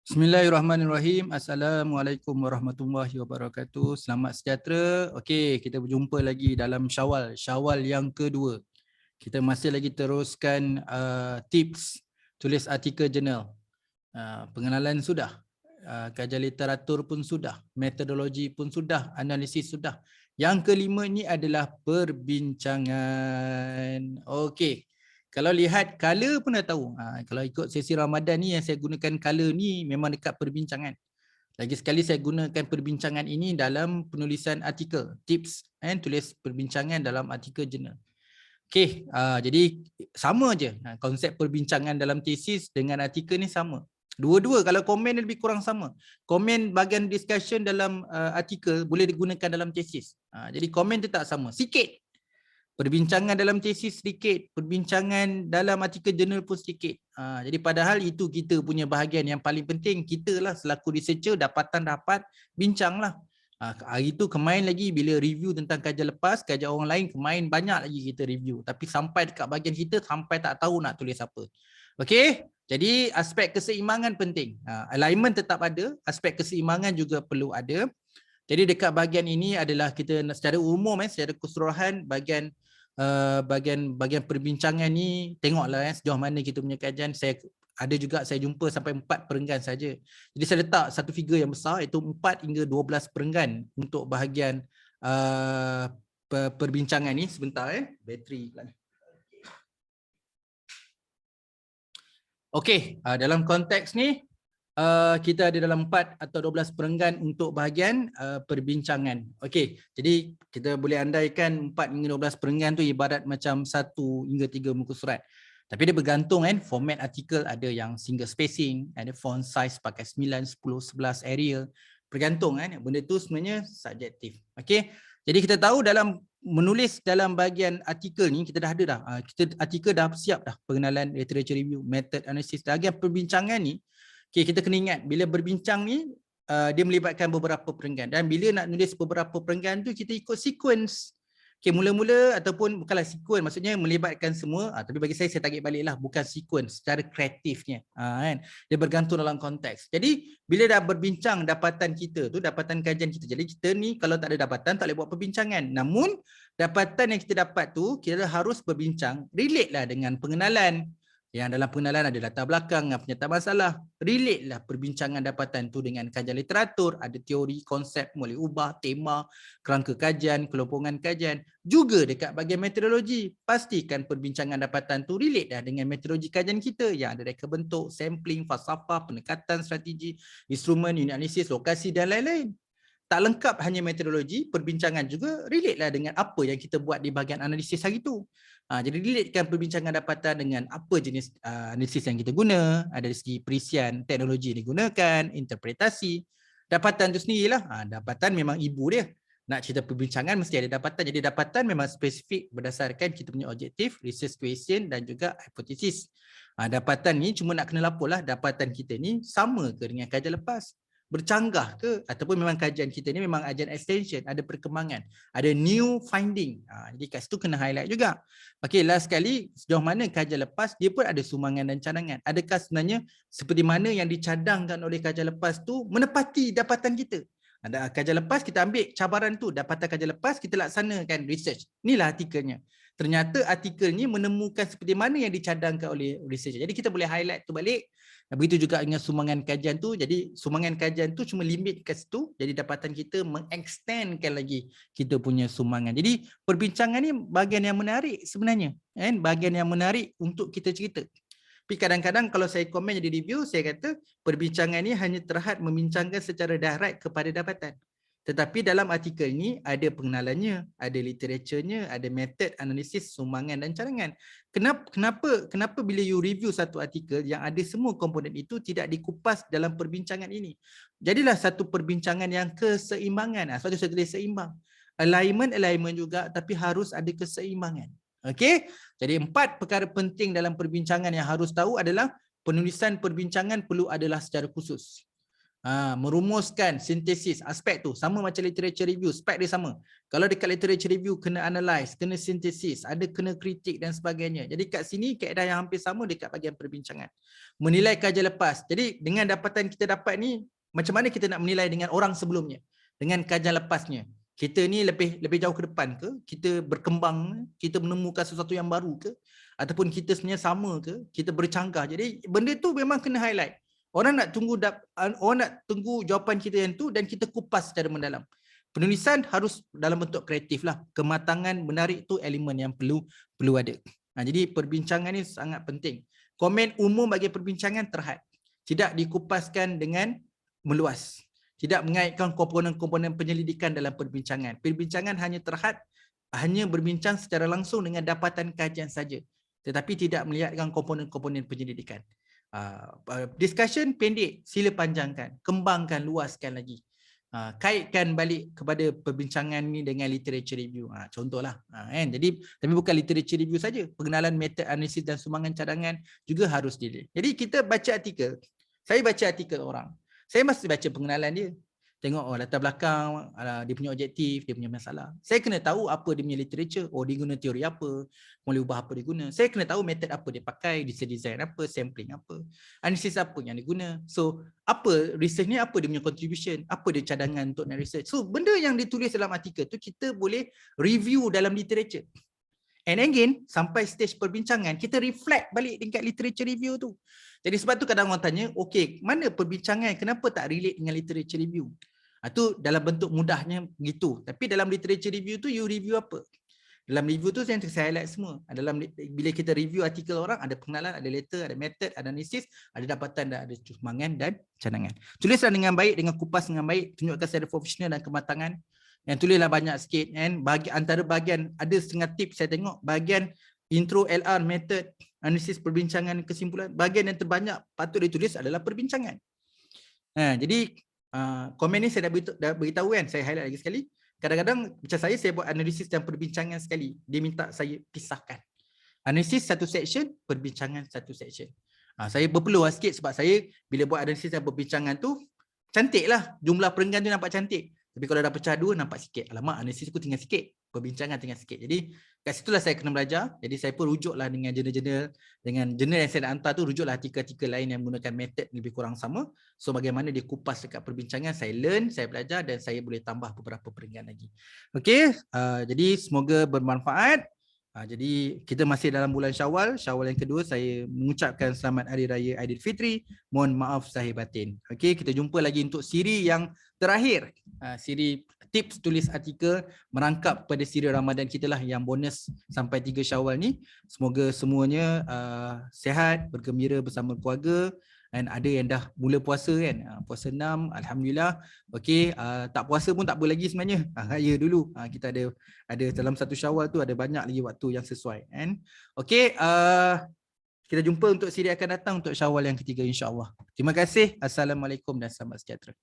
Bismillahirrahmanirrahim. Assalamualaikum warahmatullahi wabarakatuh. Selamat sejahtera. Okey, kita berjumpa lagi dalam Syawal yang kedua. Kita masih lagi teruskan tips tulis artikel jurnal. Pengenalan sudah. Kajian literatur pun sudah. Metodologi pun sudah. Analisis sudah. Yang kelima ni adalah perbincangan. Okey. Kalau lihat color pun dah tahu. Kalau ikut sesi Ramadan ni yang saya gunakan color ni memang dekat perbincangan. Lagi sekali saya gunakan perbincangan ini dalam penulisan artikel. Tips tulis perbincangan dalam artikel jurnal. Okey, jadi sama je. Konsep perbincangan dalam tesis dengan artikel ni sama. Dua-dua kalau komen lebih kurang sama. Komen bahagian discussion dalam artikel boleh digunakan dalam tesis. Jadi komen tu tak sama. Sikit. Perbincangan dalam tesis sedikit, perbincangan dalam artikel jurnal pun sedikit. Jadi padahal itu kita punya bahagian yang paling penting. Kita lah selaku researcher dapatan dapat, bincanglah. Hari tu kemain lagi bila review tentang kajian lepas, kajian orang lain kemain banyak lagi kita review. Tapi sampai dekat bahagian kita sampai tak tahu nak tulis apa. Okey, jadi aspek keseimbangan penting. Alignment tetap ada, aspek keseimbangan juga perlu ada. Jadi dekat bahagian ini adalah kita secara umum secara keseluruhan bahagian perbincangan ni tengoklah sejauh mana kita punya kajian. Saya jumpa sampai 4 perenggan saja. Jadi saya letak satu figure yang besar iaitu 4 hingga 12 perenggan untuk bahagian perbincangan ni. Sebentar bateri pula ni. Okey, dalam konteks ni kita ada dalam 4 atau 12 perenggan untuk bahagian perbincangan. Okey, jadi kita boleh andaikan 4 hingga 12 perenggan tu ibarat macam 1 hingga 3 muka surat. Tapi dia bergantung format artikel, ada yang single spacing, ada font size pakai 9, 10, 11 Arial. Bergantung benda tu sebenarnya subjektif. Okey. Jadi kita tahu dalam menulis dalam bahagian artikel ni kita dah ada dah. Artikel dah siap dah, pengenalan, literature review, method analysis. Bahagian perbincangan ni okay, kita kena ingat bila berbincang ni dia melibatkan beberapa perenggan, dan bila nak nulis beberapa perenggan tu kita ikut sequence. Okay, mula-mula ataupun bukanlah sequence, maksudnya melibatkan semua, tapi bagi saya tarik baliklah, bukan sequence secara kreatifnya. Dia bergantung dalam konteks. Jadi bila dah berbincang dapatan kita tu, dapatan kajian kita, jadi kita ni kalau tak ada dapatan tak boleh buat perbincangan. Namun dapatan yang kita dapat tu kita harus berbincang, relate lah dengan pengenalan. Yang dalam pengenalan ada latar belakang, pernyataan masalah. Relate lah perbincangan dapatan tu dengan kajian literatur, ada teori, konsep, boleh ubah, tema, kerangka kajian, kelompokan kajian. Juga dekat bahagian metodologi, pastikan perbincangan dapatan tu relate dah dengan metodologi kajian kita yang ada reka bentuk, sampling, falsafah, pendekatan, strategi, instrumen, unit analisis, lokasi dan lain-lain. Tak lengkap hanya metodologi, perbincangan juga relate lah dengan apa yang kita buat di bahagian analisis hari tu. Jadi relatekan perbincangan dapatan dengan apa jenis analisis yang kita guna, ada segi perisian teknologi yang digunakan, interpretasi. Dapatan tu sendirilah, dapatan memang ibu dia. Nak cerita perbincangan mesti ada dapatan. Jadi dapatan memang spesifik berdasarkan kita punya objektif, research question dan juga hipotesis. Dapatan ni cuma nak kena lapor lah, dapatan kita ni sama ke dengan kajian lepas? Bercanggah ke, ataupun memang kajian kita ni memang kajian extension, ada perkembangan, ada new finding. Jadi kat situ kena highlight juga. Okey, last sekali, sejauh mana kajian lepas dia pun ada sumbangan dan cadangan. Adakah sebenarnya seperti mana yang dicadangkan oleh kajian lepas tu menepati dapatan kita? Ada kajian lepas, kita ambil cabaran tu, dapatan kajian lepas, kita laksanakan research. Inilah artikelnya. Ternyata artikel ni menemukan seperti mana yang dicadangkan oleh researcher. Jadi kita boleh highlight tu balik. Begitu juga dengan sumbangan kajian tu. Jadi sumbangan kajian tu cuma limit ke situ. Jadi dapatan kita mengextendkan lagi kita punya sumbangan. Jadi perbincangan ni bahagian yang menarik sebenarnya. Bahagian yang menarik untuk kita cerita. Tapi kadang-kadang kalau saya komen jadi review, saya kata perbincangan ni hanya terhad membincangkan secara direct kepada dapatan. Tetapi dalam artikel ni ada pengenalannya, ada literaturnya, ada metod analisis, sumbangan dan cadangan. Kenapa bila you review satu artikel yang ada semua komponen itu tidak dikupas dalam perbincangan ini? Jadilah satu perbincangan yang keseimbangan. Sebab itu saya tulis seimbang. Alignment juga, tapi harus ada keseimbangan. Okey? Jadi 4 perkara penting dalam perbincangan yang harus tahu adalah penulisan perbincangan perlu adalah secara khusus. Merumuskan sintesis aspek tu sama macam literature review, spek dia sama. Kalau dekat literature review kena analyze, kena sintesis, ada kena kritik dan sebagainya. Jadi kat sini kaedah yang hampir sama dekat bahagian perbincangan. Menilai kajian lepas. Jadi dengan dapatan kita dapat ni, macam mana kita nak menilai dengan orang sebelumnya, dengan kajian lepasnya. Kita ni lebih jauh ke depan ke, kita berkembang, kita menemukan sesuatu yang baru ke, ataupun kita sebenarnya sama ke, kita bercanggah. Jadi benda tu memang kena highlight. Orang nak tunggu jawapan kita yang tu dan kita kupas secara mendalam. Penulisan harus dalam bentuk kreatif lah. Kematangan menarik tu elemen yang perlu ada. Jadi perbincangan ni sangat penting. Komen umum bagi perbincangan terhad. Tidak dikupaskan dengan meluas. Tidak mengaitkan komponen-komponen penyelidikan dalam perbincangan. Perbincangan hanya terhad, hanya berbincang secara langsung dengan dapatan kajian saja. Tetapi tidak melihatkan komponen-komponen penyelidikan. Discussion pendek, sila panjangkan, kembangkan, luaskan lagi. Kaitkan balik kepada perbincangan ni dengan literature review. Contohlah. Kan? Jadi, tapi bukan literature review saja. Pengenalan metod analisis dan sumbangan cadangan juga harus dilihat. Jadi kita baca artikel. Saya baca artikel orang. Saya mesti baca pengenalan dia. Tengok latar belakang, dia punya objektif, dia punya masalah. Saya kena tahu apa dia punya literature. Dia guna teori apa, mulai ubah apa dia guna. Saya kena tahu metod apa dia pakai, design apa, sampling apa, analisis apa yang dia guna. So, apa research ni, apa dia punya contribution, apa dia cadangan untuk nak research. So, benda yang ditulis dalam artikel tu kita boleh review dalam literature. And again, sampai stage perbincangan, kita reflect balik dekat literature review tu. Jadi sebab tu kadang orang tanya, okey, mana perbincangan, kenapa tak relate dengan literature review? Itu dalam bentuk mudahnya begitu. Tapi dalam literature review tu, you review apa? Dalam review tu yang saya highlight semua. Bila kita review artikel orang, ada pengenalan, ada letter, ada method, ada analisis, ada dapatan, ada sumbangan dan cadangan. Tulislah dengan baik, dengan kupas dengan baik, tunjukkan secara profesional dan kematangan. Yang tulislah banyak sikit, kan? Antara bahagian, ada setengah tips saya tengok, bahagian intro, LR, method, analisis, perbincangan, kesimpulan, bahagian yang terbanyak patut ditulis adalah perbincangan. Jadi komen ni saya dah beritahu kan, saya highlight lagi sekali. Kadang-kadang macam saya buat analisis dan perbincangan sekali, dia minta saya pisahkan. Analisis satu section, perbincangan satu section. Saya berpeluang sikit sebab saya bila buat analisis dan perbincangan tu, cantik lah, jumlah perenggan tu nampak cantik. Tapi kalau dah pecah dua, nampak sikit. Alamak, analisis aku tinggal sikit. Perbincangan tinggal sikit. Jadi kat situlah saya kena belajar. Jadi saya pun rujuklah dengan jurnal-jurnal. Dengan jurnal yang saya nak hantar tu, rujuklah artikel-artikel lain yang menggunakan metod lebih kurang sama. So bagaimana dia kupas dekat perbincangan, saya learn, saya belajar dan saya boleh tambah beberapa perenggan lagi. Okey, jadi semoga bermanfaat. Jadi kita masih dalam bulan Syawal. Syawal yang kedua, saya mengucapkan selamat Hari Raya Aidilfitri. Mohon maaf zahir batin. Okey, kita jumpa lagi untuk siri yang terakhir. Siri tips tulis artikel merangkap pada siri Ramadan kita lah yang bonus sampai 3 Syawal ni. Semoga semuanya sihat, bergembira bersama keluarga. Dan ada yang dah mula puasa kan, puasa 6, Alhamdulillah. Okey, tak puasa pun tak apa lagi sebenarnya, raya dulu. Kita ada dalam 1 Syawal tu ada banyak lagi waktu yang sesuai kan. Okey, kita jumpa untuk siri akan datang untuk Syawal yang ketiga insya-Allah. Terima kasih. Assalamualaikum dan selamat sejahtera.